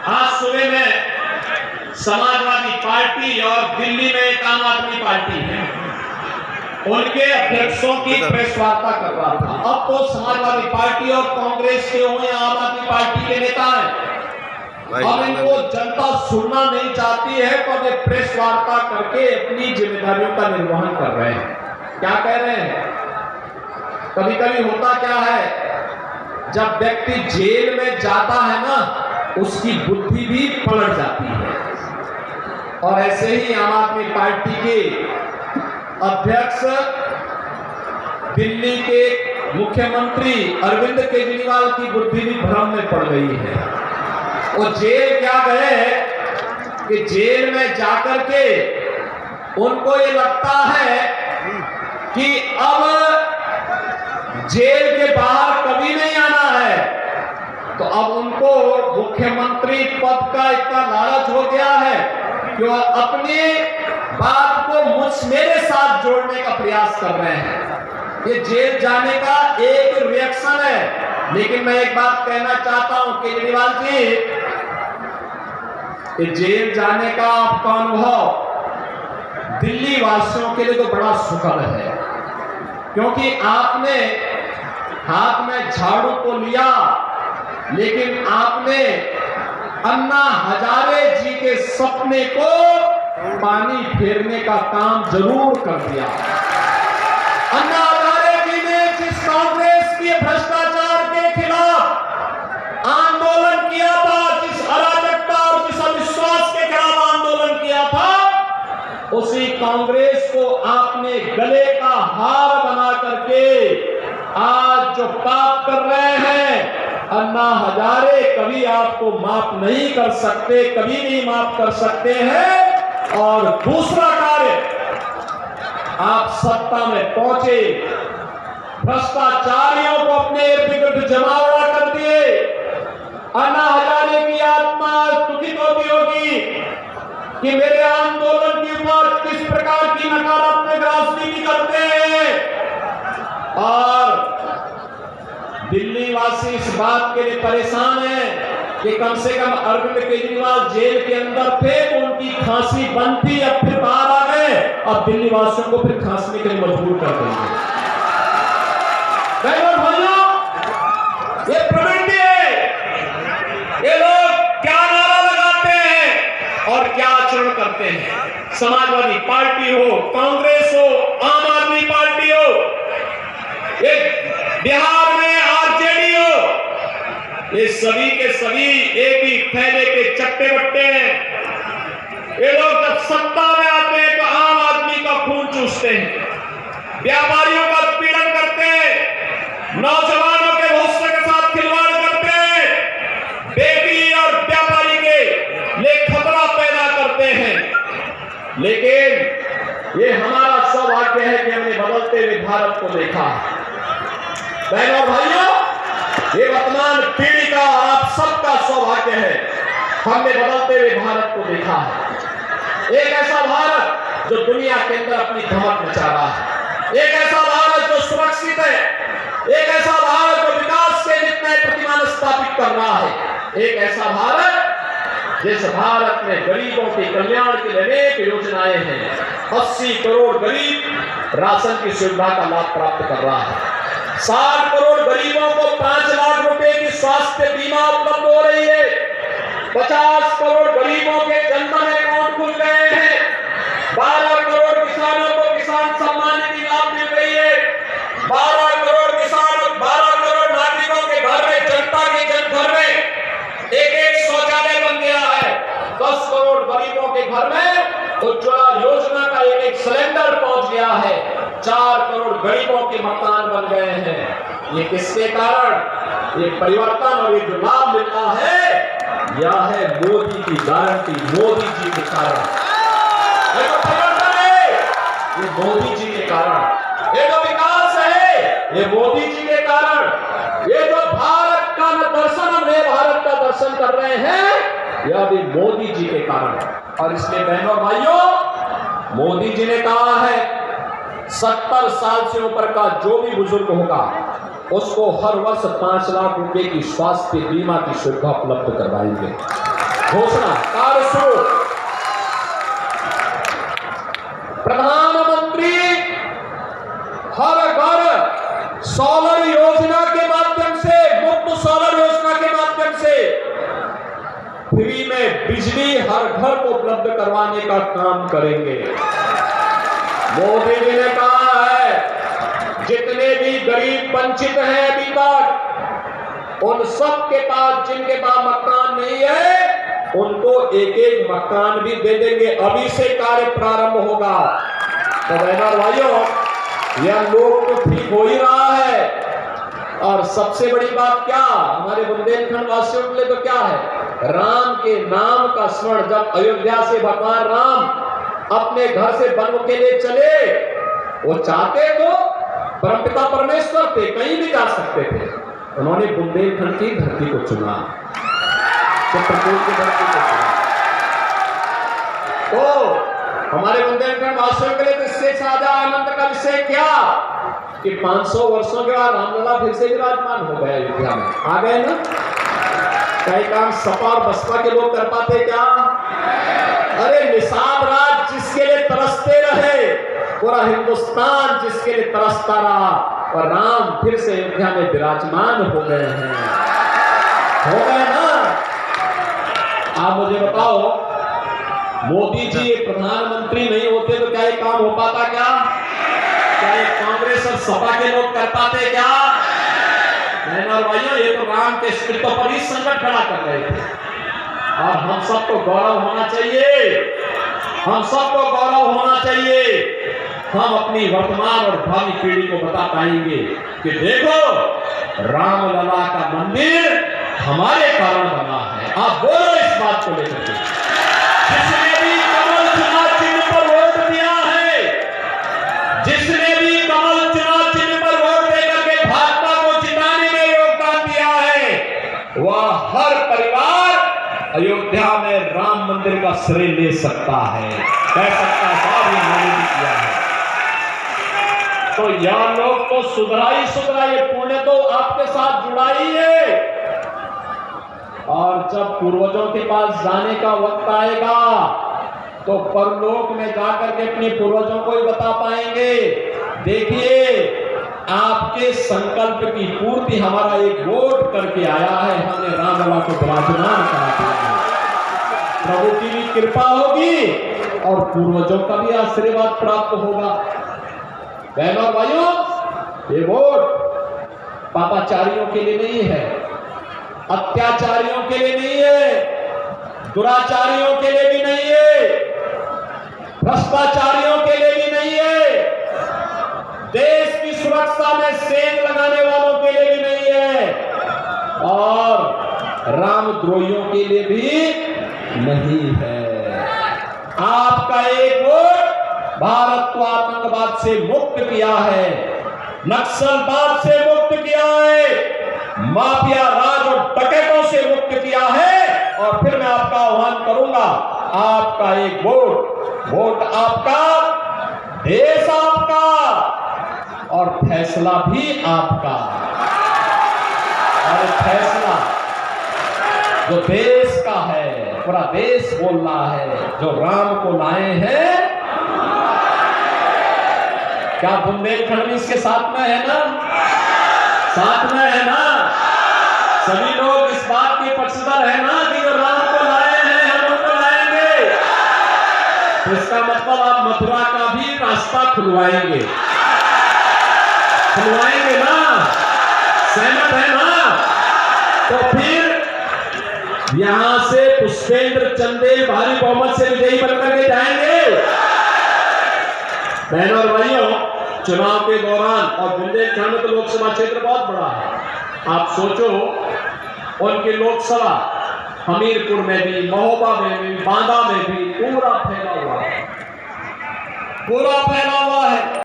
आज सुबह में समाजवादी पार्टी और दिल्ली में एक आम आदमी पार्टी है, उनके अध्यक्षों की प्रेस वार्ता कर रहा था। अब तो समाजवादी पार्टी और कांग्रेस के हुए आम आदमी पार्टी के नेता हैं, अब इनको जनता सुनना नहीं चाहती है तो वे प्रेस वार्ता करके अपनी जिम्मेदारियों का निर्वहन कर रहे हैं। क्या कह रहे हैं? कभी कभी होता क्या है, जब व्यक्ति जेल में जाता है ना, उसकी बुद्धि भी पलट जाती है। और ऐसे ही आम आदमी पार्टी के अध्यक्ष दिल्ली के मुख्यमंत्री अरविंद केजरीवाल की बुद्धि भी भ्रम में पड़ गई है। वो जेल क्या गए कि जेल में जाकर के उनको ये लगता है कि अब जेल के बाहर कभी नहीं आना है, तो अब उनको मुख्यमंत्री पद का इतना लालच हो गया है कि वह अपनी बात को मेरे साथ जोड़ने का प्रयास कर रहे हैं। ये जेल जाने का एक रिएक्शन है। लेकिन मैं एक बात कहना चाहता हूं केजरीवाल जी, कि जेल जाने का आपका अनुभव दिल्ली वासियों के लिए तो बड़ा सुखद है, क्योंकि आपने हाथ में झाड़ू तो लिया, लेकिन आपने अन्ना हजारे जी के सपने को पानी फेरने का काम जरूर कर दिया। अन्ना हजारे जी ने जिस कांग्रेस के भ्रष्टाचार के खिलाफ आंदोलन किया था, जिस अराजकता और जिस अविश्वास के खिलाफ आंदोलन किया था, उसी कांग्रेस को आपने गले का हार बना करके आज जो पाप कर रहे हैं, अन्ना हजारे कभी आपको माफ नहीं कर सकते, कभी नहीं माफ कर सकते हैं। और दूसरा कार्य, आप सत्ता में पहुंचे, भ्रष्टाचारियों को अपने इर्द गिर्द जमावड़ा कर दिए। अन्ना हजारे की आत्मा दुखित होती होगी कि मेरे आंदोलन की ऊपर किस प्रकार की नकारात्मक राजनीति करते हैं। और दिल्ली वासी इस बात के लिए परेशान है कि कम से कम अरविंद केजरीवाल जेल के अंदर थे तो उनकी खांसी बंद थी, अब फिर बाहर आ गए, अब दिल्ली वासियों को फिर खांसने के लिए मजबूर कर देंगे। भाइयों, ये प्रवृत्ति है, ये लोग क्या नारा लगाते हैं और क्या आचरण करते हैं। समाजवादी पार्टी हो, कांग्रेस हो, आम आदमी पार्टी हो, ये बिहार में आरजेडी हो, ये सभी के सभी एक ही थैले के चट्टे बट्टे हैं। ये लोग जब सत्ता में आते हैं तो आम आदमी का खून चूसते हैं, व्यापारियों का पीड़न करते हैं, नौजवानों के भविष्य के साथ खिलवाड़ करते हैं, बेटी और व्यापारी के लिए खतरा पैदा करते हैं। लेकिन ये हमारा सौभाग्य है कि हमने बदलते हुए भारत को देखा। बहनों और भाइयों, ये वर्तमान पीढ़ी का और आप सबका सौभाग्य है, हमने बदलते हुए भारत को देखा है। एक ऐसा भारत जो दुनिया के अंदर अपनी धमक मचा रहा है, एक ऐसा भारत जो सुरक्षित है, एक ऐसा भारत जो विकास के जितने प्रतिमान स्थापित कर रहा है, एक ऐसा भारत जिस भारत में गरीबों के कल्याण के लिए अनेक योजनाएं हैं। 80 करोड़ गरीब राशन की सुविधा का लाभ प्राप्त कर रहा है। 60 करोड़ गरीबों को 5 लाख रुपए की स्वास्थ्य बीमा उपलब्ध हो रही है। 50 करोड़ गरीबों के जनधन अकाउंट खुल गए हैं। 12 करोड़ किसानों को किसान सम्मान निधि लाभ मिल रही है। 12 करोड़ किसान, 12 करोड़ नागरिकों के घर में, जनता के घर में एक शौचालय बन गया है। 10 करोड़ गरीबों के घर में उज्ज्वला योजना का एक सिलेंडर पहुंच गया है। 4 करोड़ गरीबों के मकान बन गए हैं। ये किसके कारण? ये परिवर्तन और ये जो लाभ मिलता है, यह है मोदी की गारंटी, मोदी जी के कारण। ये जो परिवर्तन है, ये मोदी जी के कारण। ये जो विकास है, ये मोदी जी के कारण। ये जो भारत का दर्शन, हम नए भारत का दर्शन कर रहे हैं, यह भी मोदी जी के कारण। और इसलिए बहनों भाइयों, मोदी जी ने कहा है 70 साल से ऊपर का जो भी बुजुर्ग होगा उसको हर वर्ष 5 लाख रुपए की स्वास्थ्य बीमा की सुविधा उपलब्ध करवाएंगे। घोषणा कार्य शुरू। प्रधानमंत्री हर घर सोलर योजना के माध्यम से, मुफ्त सोलर योजना के माध्यम से फ्री में बिजली हर घर को उपलब्ध करवाने का काम करेंगे। मोदी जी ने कहा है जितने भी गरीब वंचित हैं अभी तक, उन सब के पास, जिनके पास मकान नहीं है, उनको एक एक मकान भी दे देंगे। अभी से कार्य प्रारंभ होगा। तो बहनों और भाइयों, यह लोग तो ठीक हो ही रहा है। और सबसे बड़ी बात क्या, हमारे बुंदेलखंड वासियों के लिए तो क्या है, राम के नाम का स्मरण। जब अयोध्या से भगवान राम अपने घर से वन के लिए चले, वो चाहते तो परमपिता परमेश्वर थे, कहीं भी जा सकते थे। उन्होंने बुंदेलखंड की धरती को चुना, चित्रकूट की धरती को चुना। तो हमारे बुंदेलखंड वासियों के लिए तो इससे ज्यादा आनंद का विषय क्या कि 500 वर्षों के बाद रामलला फिर से विराजमान हो गए अयोध्या में। आ गए ना। कई काम सपा और बसपा के लोग कर पाते क्या? अरे निषाद राज जिसके लिए तरसते रहे, पूरा हिंदुस्तान जिसके लिए तरसता रहा, और राम फिर से अयोध्या में विराजमान हो गए हैं। हो गए ना। आप मुझे बताओ, मोदी जी प्रधानमंत्री नहीं होते तो क्या ये काम हो पाता? क्या ये कांग्रेस और सपा के लोग कर पाते क्या? बहनों और भाइयों, ये तो राम के अस्तित्व पर ही संकट खड़ा कर रहे थे। और हम सबको गौरव होना चाहिए, हम सबको गौरव होना चाहिए। हम अपनी वर्तमान और भावी पीढ़ी को बता पाएंगे कि देखो, रामलला का मंदिर हमारे कारण बना है। आप बोलो इस बात को लेकर के। जिसने भी कमल चुनाव चिन्ह पर वोट दिया है, जिसने भी कमल चुनाव चिन्ह पर वोट देकर के भाजपा को जिताने में योगदान दिया है, वह हर परिवार अयोध्या में राम मंदिर का श्रेय ले सकता है, कह सकता है ये मैंने भी किया है। तो यह लोग तो सुधरा ही सुधरा, ये पुण्य तो आपके साथ जुड़ा ही है। और जब पूर्वजों के पास जाने का वक्त आएगा तो परलोक में जाकर के अपने पूर्वजों को ही बता पाएंगे, देखिए आपके संकल्प की पूर्ति हमारा एक वोट करके आया है, हमने रामलला को विराजमान करा दिया है। प्रभु की भी कृपा होगी और पूर्वजों का भी आशीर्वाद प्राप्त होगा। बहनों और भाइयों, ये वोट पापाचारियों के लिए नहीं है, अत्याचारियों के लिए नहीं है, दुराचारियों के लिए भी नहीं है, भ्रष्टाचारियों के लिए भी नहीं है, देश की सुरक्षा में सेंध लगाने वालों के लिए भी नहीं है, और रामद्रोहियों के लिए भी नहीं है। आपका एक वोट भारत को आतंकवाद से मुक्त किया है, नक्सलवाद से मुक्त किया है, माफिया राज और डकैतों से मुक्त किया है। और फिर मैं आपका आह्वान करूंगा, आपका एक वोट आपका, देश आपका, और फैसला भी आपका। और फैसला जो देश का है, पूरा देश बोल रहा है, जो राम को लाए हैं, क्या बुंदेलखंड भी इसके साथ में है ना? साथ में है ना? सभी लोग इस बात के पक्षधर है ना कि जो राम को लाए हैं हम उनको लाएंगे। तो इसका मतलब आप मथुरा का भी रास्ता खुलवाएंगे, खुलवाएंगे ना? सहमत है ना? तो फिर यहां से पुष्पेंद्र चंदेल भारी बहुमत से विजयी बनकर के जाएंगे। बहनों और भाइयों, चुनाव के दौरान, और बुंदेलखंड तो लोकसभा क्षेत्र बहुत बड़ा है, आप सोचो उनकी लोकसभा हमीरपुर में भी, महोबा में भी, बांदा में भी पूरा फैला हुआ है, पूरा फैला हुआ है।